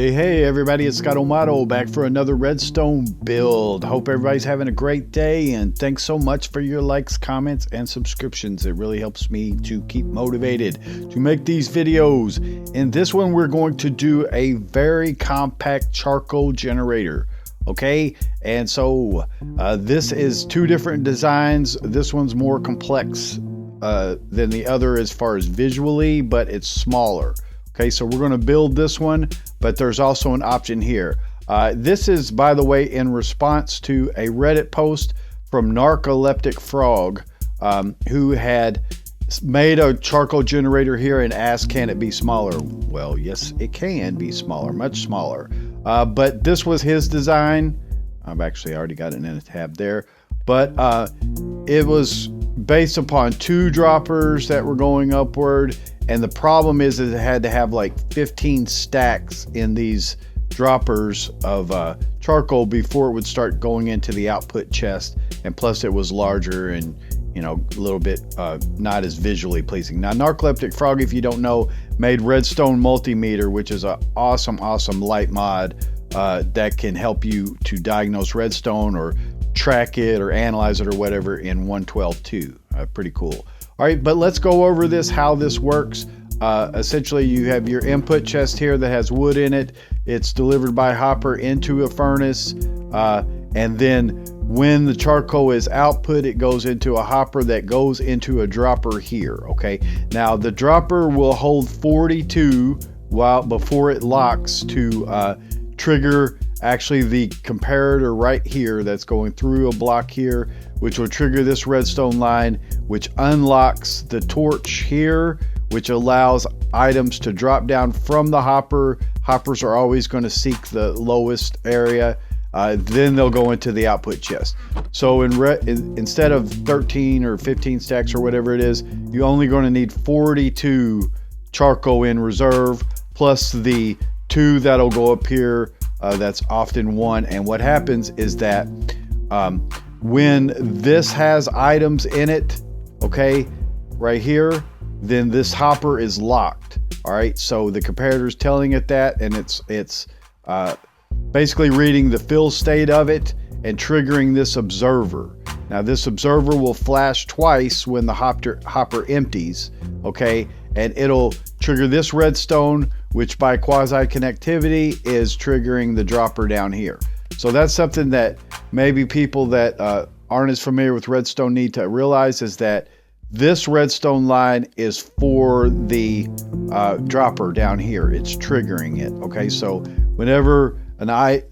Hey everybody, it's Scott O'Mato back for another redstone build. Hope everybody's having a great day, and thanks so much for your likes, comments, and subscriptions. It really helps me to keep motivated to make these videos. In this one, we're going to do a very compact charcoal generator. Okay, and so this is two different designs. This one's more complex than the other as far as visually, but it's smaller. Okay, so we're going to build this one, but there's also an option here. This is, by the way, in response to a Reddit post from Narcoleptic Frog, who had made a charcoal generator here and asked, can it be smaller? Well, yes, it can be smaller, much smaller. But this was his design. I've actually already got it in a tab there. But it was based upon two droppers that were going upward. And the problem is that it had to have like 15 stacks in these droppers of charcoal before it would start going into the output chest. And plus it was larger and, you know, a little bit not as visually pleasing. Now, Narcoleptic Frog, if you don't know, made Redstone Multimeter, which is an awesome light mod that can help you to diagnose redstone or track it or analyze it or whatever in 1.12.2. Pretty cool. All right, but let's go over this, how this works. Essentially, you have your input chest here that has wood in it. It's delivered by hopper into a furnace. And then when the charcoal is output, it goes into a hopper that goes into a dropper here, okay? Now, the dropper will hold 42 before it locks to trigger actually the comparator right here that's going through a block here, which will trigger this redstone line, which unlocks the torch here, which allows items to drop down from the hopper. Hoppers are always going to seek the lowest area. Then they'll go into the output chest. So instead of 13 or 15 stacks or whatever it is, you're only going to need 42 charcoal in reserve, plus the 2 that'll go up here. That's often 1. And what happens is that when this has items in it, okay, right here, then this hopper is locked. All right, so the comparator is telling it that, and it's basically reading the fill state of it and triggering this observer. Now, this observer will flash twice when the hopper empties, okay, and it'll trigger this redstone, which by quasi-connectivity is triggering the dropper down here. So that's something that maybe people that aren't as familiar with redstone need to realize, is that this redstone line is for the dropper down here. It's triggering it, okay? So whenever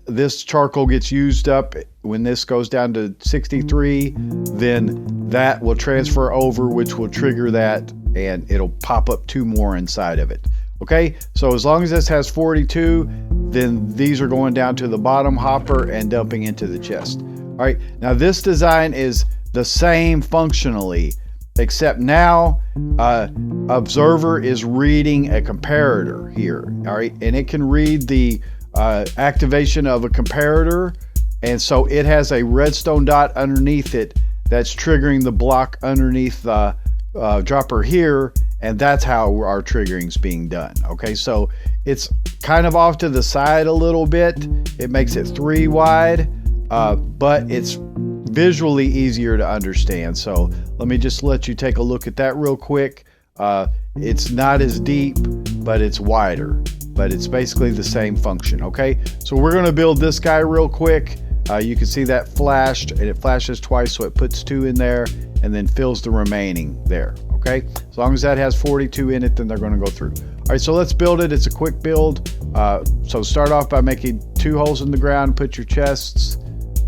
this charcoal gets used up, when this goes down to 63, then that will transfer over, which will trigger that, and it'll pop up 2 more inside of it. Okay, so as long as this has 42, then these are going down to the bottom hopper and dumping into the chest. All right, now this design is the same functionally, except now observer is reading a comparator here. All right, and it can read the activation of a comparator, and so it has a redstone dot underneath it that's triggering the block underneath the dropper here, and that's how our triggering is being done. Okay, so it's kind of off to the side a little bit. It makes it 3 wide, but it's visually easier to understand. So let me just let you take a look at that real quick. It's not as deep, but it's wider, but it's basically the same function. Okay, so we're going to build this guy real quick. You can see that flashed, and it flashes twice, so it puts 2 in there and then fills the remaining there. Okay, as long as that has 42 in it, then they're going to go through. All right, so let's build it. It's a quick build. So start off by making 2 holes in the ground, put your chests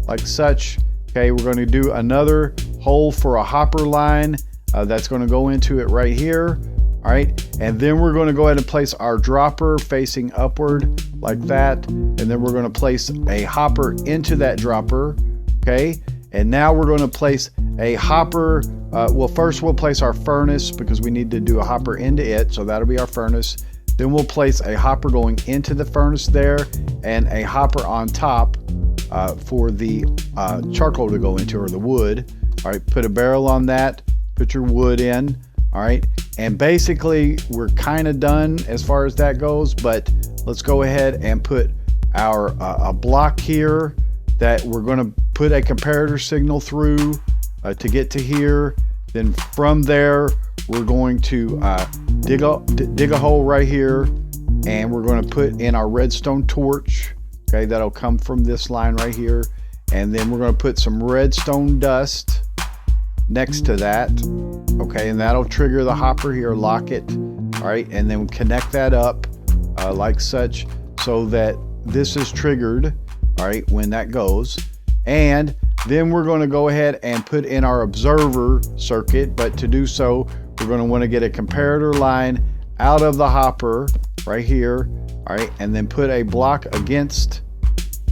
like such. Okay, we're going to do another hole for a hopper line that's going to go into it right here. All right, and then we're going to go ahead and place our dropper facing upward like that, and then we're going to place a hopper into that dropper. Okay, and now we're going to place a hopper. Well, first we'll place our furnace, because we need to do a hopper into it, so that'll be our furnace. Then we'll place a hopper going into the furnace there, and a hopper on top for the charcoal to go into, or the wood. All right, put a barrel on that, put your wood in. All right, and basically we're kind of done as far as that goes, but let's go ahead and put our a block here that we're going to put a comparator signal through to get to here. Then from there, we're going to dig a hole right here, and we're going to put in our redstone torch. Okay, that'll come from this line right here. And then we're going to put some redstone dust next to that. Okay, and that'll trigger the hopper here, lock it. All right, and then connect that up like such, so that this is triggered, all right, when that goes. And then we're going to go ahead and put in our observer circuit, but to do so, we're going to want to get a comparator line out of the hopper right here, all right, and then put a block against.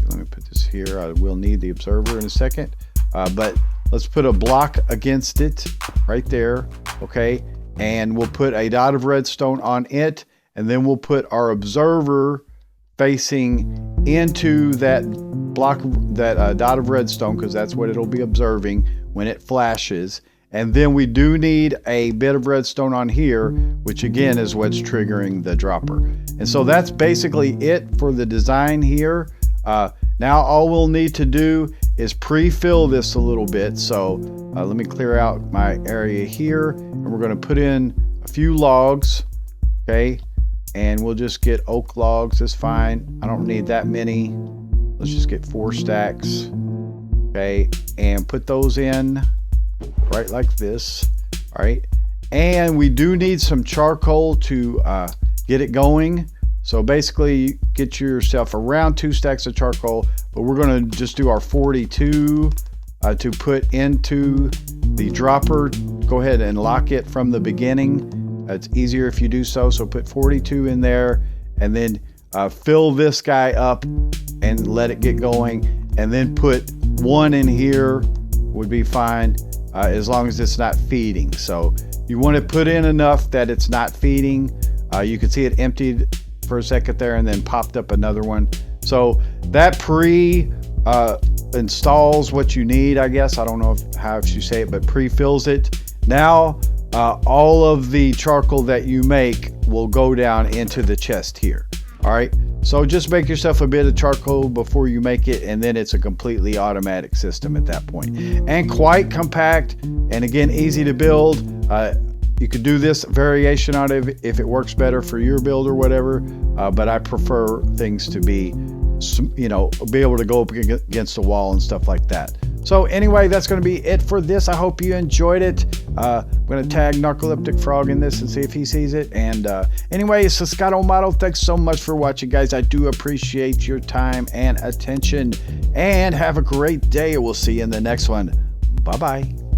Let me put this here. I will need the observer in a second, but let's put a block against it right there, okay, and we'll put a dot of redstone on it, and then we'll put our observer facing into that block, that dot of redstone, because that's what it'll be observing when it flashes. And then we do need a bit of redstone on here, which again is what's triggering the dropper. And so that's basically it for the design here. Now all we'll need to do is pre-fill this a little bit. So let me clear out my area here, and we're going to put in a few logs, okay, and we'll just get oak logs. That's fine. I don't need that many. Let's just get 4 stacks, okay, and put those in right like this. All right, and we do need some charcoal to get it going. So basically, get yourself around 2 stacks of charcoal, but we're going to just do our 42 to put into the dropper. Go ahead and lock it from the beginning. It's easier if you do so. So put 42 in there, and then fill this guy up and let it get going. And then put 1 in here would be fine, as long as it's not feeding. So you want to put in enough that it's not feeding. You can see it emptied for a second there and then popped up another one. So that installs what you need, I guess. I don't know how you say it, but pre-fills it. Now all of the charcoal that you make will go down into the chest here. All right, so just make yourself a bit of charcoal before you make it, and then it's a completely automatic system at that point. And quite compact, and again, easy to build. You could do this variation on it if it works better for your build or whatever, but I prefer things to be, be able to go up against the wall and stuff like that. So anyway, that's going to be it for this. I hope you enjoyed it. I'm going to tag Narcoleptic Frog in this and see if he sees it. And anyway, it's Scotto Motto. Thanks so much for watching, guys. I do appreciate your time and attention. And have a great day. We'll see you in the next one. Bye-bye.